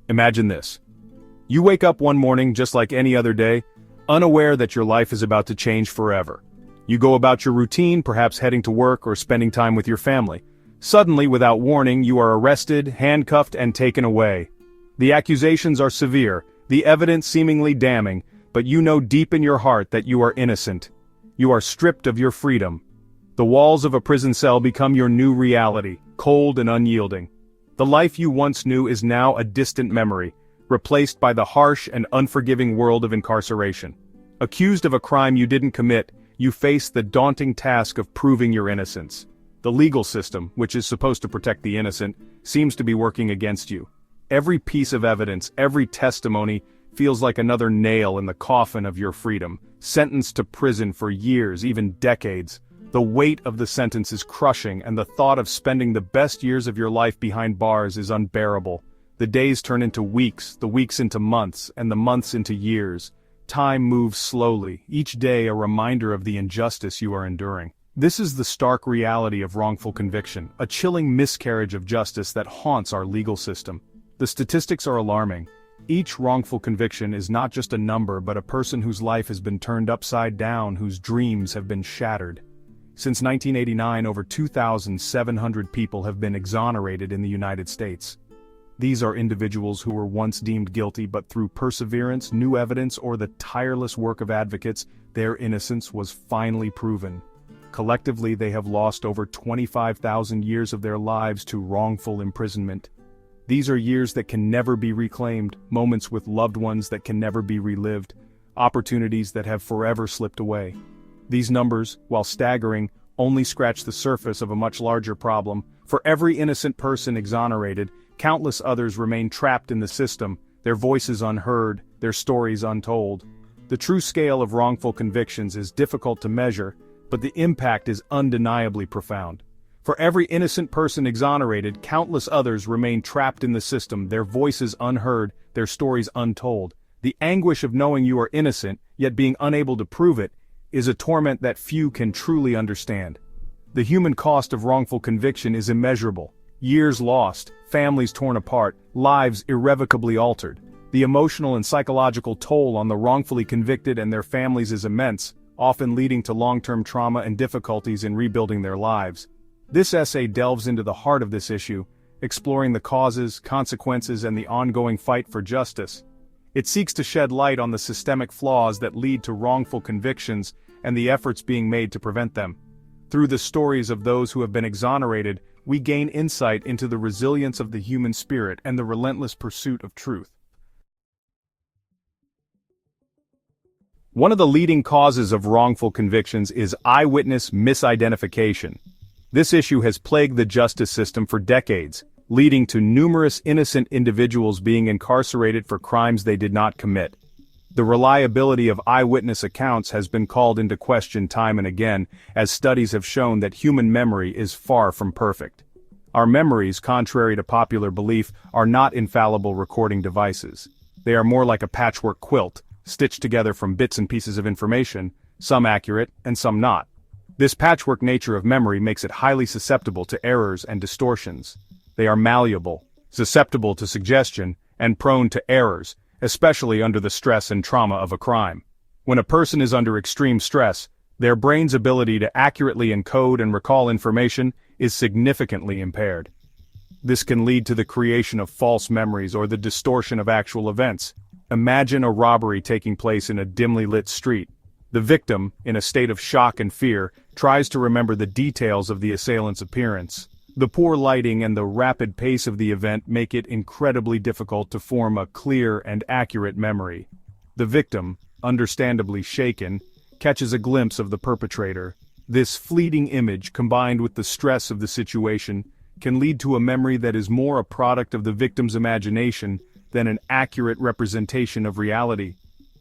Imagine this. You wake up one morning just like any other day, unaware that your life is about to change forever. You go about your routine, perhaps heading to work or spending time with your family. Suddenly, without warning, you are arrested, handcuffed, and taken away. The accusations are severe, the evidence seemingly damning, but you know deep in your heart that you are innocent. You are stripped of your freedom. The walls of a prison cell become your new reality, cold and unyielding. The life you once knew is now a distant memory, replaced by the harsh and unforgiving world of incarceration. Accused of a crime you didn't commit, you face the daunting task of proving your innocence. The legal system, which is supposed to protect the innocent, seems to be working against you. Every piece of evidence, every testimony, feels like another nail in the coffin of your freedom, sentenced to prison for years, even decades. The weight of the sentence is crushing, and the thought of spending the best years of your life behind bars is unbearable. The days turn into weeks, the weeks into months, and the months into years. Time moves slowly, each day a reminder of the injustice you are enduring. This is the stark reality of wrongful conviction, a chilling miscarriage of justice that haunts our legal system. The statistics are alarming. Each wrongful conviction is not just a number but a person whose life has been turned upside down, whose dreams have been shattered. Since 1989, over 2,700 people have been exonerated in the United States. These are individuals who were once deemed guilty, but through perseverance, new evidence, or the tireless work of advocates, their innocence was finally proven. Collectively, they have lost over 25,000 years of their lives to wrongful imprisonment. These are years that can never be reclaimed, moments with loved ones that can never be relived, opportunities that have forever slipped away. These numbers, while staggering, only scratch the surface of a much larger problem. For every innocent person exonerated, countless others remain trapped in the system, their voices unheard, their stories untold. The true scale of wrongful convictions is difficult to measure, but the impact is undeniably profound. For every innocent person exonerated, countless others remain trapped in the system, their voices unheard, their stories untold. The anguish of knowing you are innocent, yet being unable to prove it, is a torment that few can truly understand. The human cost of wrongful conviction is immeasurable. Years lost, families torn apart, lives irrevocably altered. The emotional and psychological toll on the wrongfully convicted and their families is immense, often leading to long-term trauma and difficulties in rebuilding their lives. This essay delves into the heart of this issue, exploring the causes, consequences, and the ongoing fight for justice. It seeks to shed light on the systemic flaws that lead to wrongful convictions and the efforts being made to prevent them. Through the stories of those who have been exonerated, we gain insight into the resilience of the human spirit and the relentless pursuit of truth. One of the leading causes of wrongful convictions is eyewitness misidentification. This issue has plagued the justice system for decades, leading to numerous innocent individuals being incarcerated for crimes they did not commit. The reliability of eyewitness accounts has been called into question time and again, as studies have shown that human memory is far from perfect. Our memories, contrary to popular belief, are not infallible recording devices. They are more like a patchwork quilt, stitched together from bits and pieces of information, some accurate and some not. This patchwork nature of memory makes it highly susceptible to errors and distortions. They are malleable, susceptible to suggestion, and prone to errors, especially under the stress and trauma of a crime. When a person is under extreme stress, their brain's ability to accurately encode and recall information is significantly impaired. This can lead to the creation of false memories or the distortion of actual events. Imagine a robbery taking place in a dimly lit street. The victim, in a state of shock and fear, tries to remember the details of the assailant's appearance. The poor lighting and the rapid pace of the event make it incredibly difficult to form a clear and accurate memory. The victim, understandably shaken, catches a glimpse of the perpetrator. This fleeting image, combined with the stress of the situation, can lead to a memory that is more a product of the victim's imagination than an accurate representation of reality.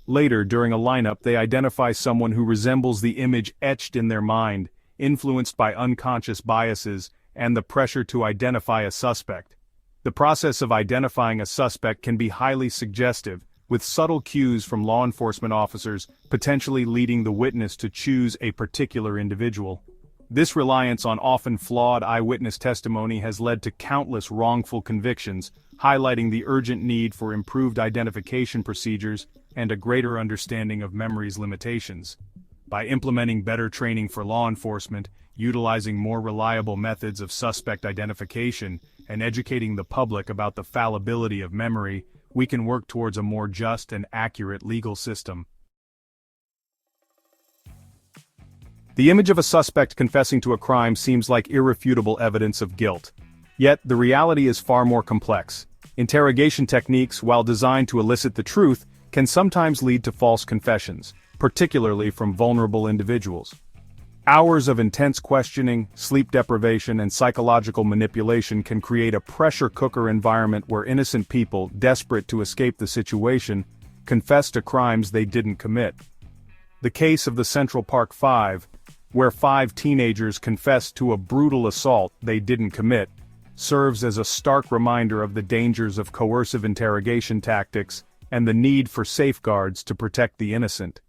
Later, during a lineup, they identify someone who resembles the image etched in their mind, influenced by unconscious biases and the pressure to identify a suspect. The process of identifying a suspect can be highly suggestive, with subtle cues from law enforcement officers potentially leading the witness to choose a particular individual. This reliance on often flawed eyewitness testimony has led to countless wrongful convictions, highlighting the urgent need for improved identification procedures and a greater understanding of memory's limitations. By implementing better training for law enforcement, utilizing more reliable methods of suspect identification, and educating the public about the fallibility of memory, we can work towards a more just and accurate legal system. The image of a suspect confessing to a crime seems like irrefutable evidence of guilt. Yet, the reality is far more complex. Interrogation techniques, while designed to elicit the truth, can sometimes lead to false confessions, particularly from vulnerable individuals. Hours of intense questioning, sleep deprivation, and psychological manipulation can create a pressure cooker environment where innocent people, desperate to escape the situation, confess to crimes they didn't commit. The case of the Central Park Five, where 5 teenagers confessed to a brutal assault they didn't commit, serves as a stark reminder of the dangers of coercive interrogation tactics and the need for safeguards to protect the innocent.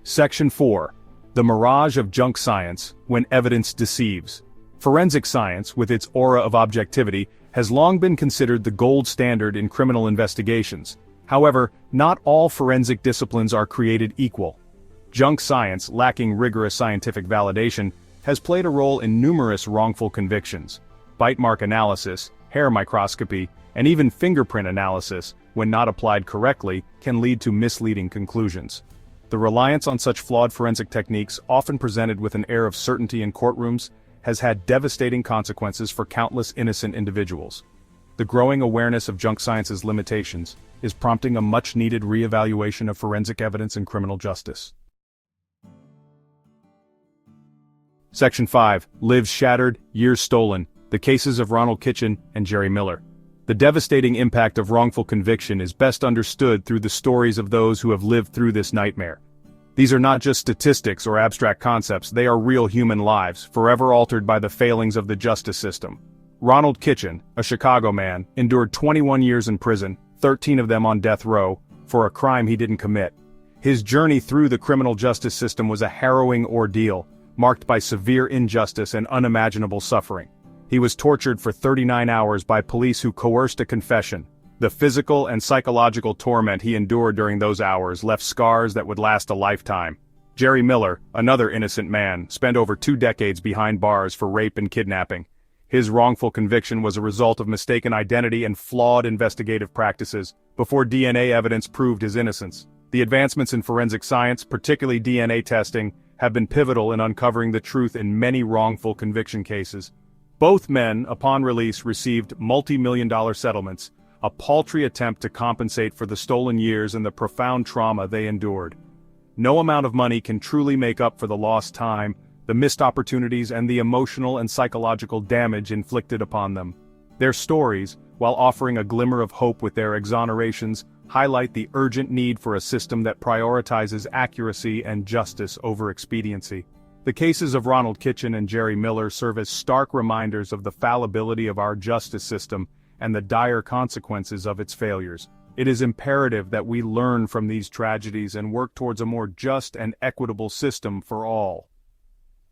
Section 4. The mirage of junk science, when evidence deceives. Forensic science, with its aura of objectivity, has long been considered the gold standard in criminal investigations. However, not all forensic disciplines are created equal. Junk science, lacking rigorous scientific validation, has played a role in numerous wrongful convictions. Bite mark analysis, hair microscopy, and even fingerprint analysis, when not applied correctly, can lead to misleading conclusions. The reliance on such flawed forensic techniques, often presented with an air of certainty in courtrooms, has had devastating consequences for countless innocent individuals. The growing awareness of junk science's limitations is prompting a much-needed re-evaluation of forensic evidence in criminal justice. Section 5. Lives Shattered, Years Stolen, the cases of Ronald Kitchen and Jerry Miller. The devastating impact of wrongful conviction is best understood through the stories of those who have lived through this nightmare. These are not just statistics or abstract concepts, they are real human lives, forever altered by the failings of the justice system. Ronald Kitchen, a Chicago man, endured 21 years in prison, 13 of them on death row, for a crime he didn't commit. His journey through the criminal justice system was a harrowing ordeal, marked by severe injustice and unimaginable suffering. He was tortured for 39 hours by police who coerced a confession. The physical and psychological torment he endured during those hours left scars that would last a lifetime. Jerry Miller, another innocent man, spent over 2 decades behind bars for rape and kidnapping. His wrongful conviction was a result of mistaken identity and flawed investigative practices, before DNA evidence proved his innocence. The advancements in forensic science, particularly DNA testing, have been pivotal in uncovering the truth in many wrongful conviction cases. Both men, upon release, received multi-million-dollar settlements, a paltry attempt to compensate for the stolen years and the profound trauma they endured. No amount of money can truly make up for the lost time, the missed opportunities, and the emotional and psychological damage inflicted upon them. Their stories, while offering a glimmer of hope with their exonerations, highlight the urgent need for a system that prioritizes accuracy and justice over expediency. The cases of Ronald Kitchen and Jerry Miller serve as stark reminders of the fallibility of our justice system and the dire consequences of its failures. It is imperative that we learn from these tragedies and work towards a more just and equitable system for all.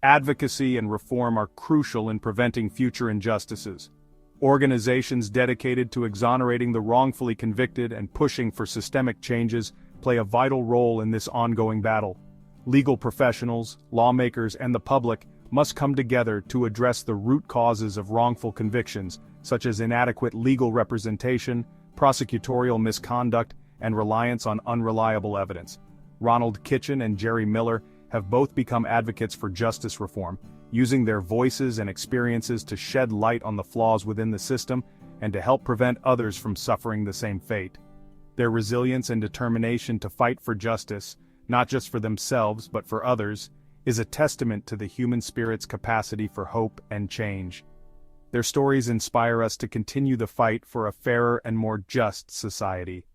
Advocacy and reform are crucial in preventing future injustices. Organizations dedicated to exonerating the wrongfully convicted and pushing for systemic changes play a vital role in this ongoing battle. Legal professionals, lawmakers, and the public must come together to address the root causes of wrongful convictions, such as inadequate legal representation, prosecutorial misconduct, and reliance on unreliable evidence. Ronald Kitchen and Jerry Miller have both become advocates for justice reform, using their voices and experiences to shed light on the flaws within the system and to help prevent others from suffering the same fate. Their resilience and determination to fight for justice, not just for themselves but for others, is a testament to the human spirit's capacity for hope and change. Their stories inspire us to continue the fight for a fairer and more just society.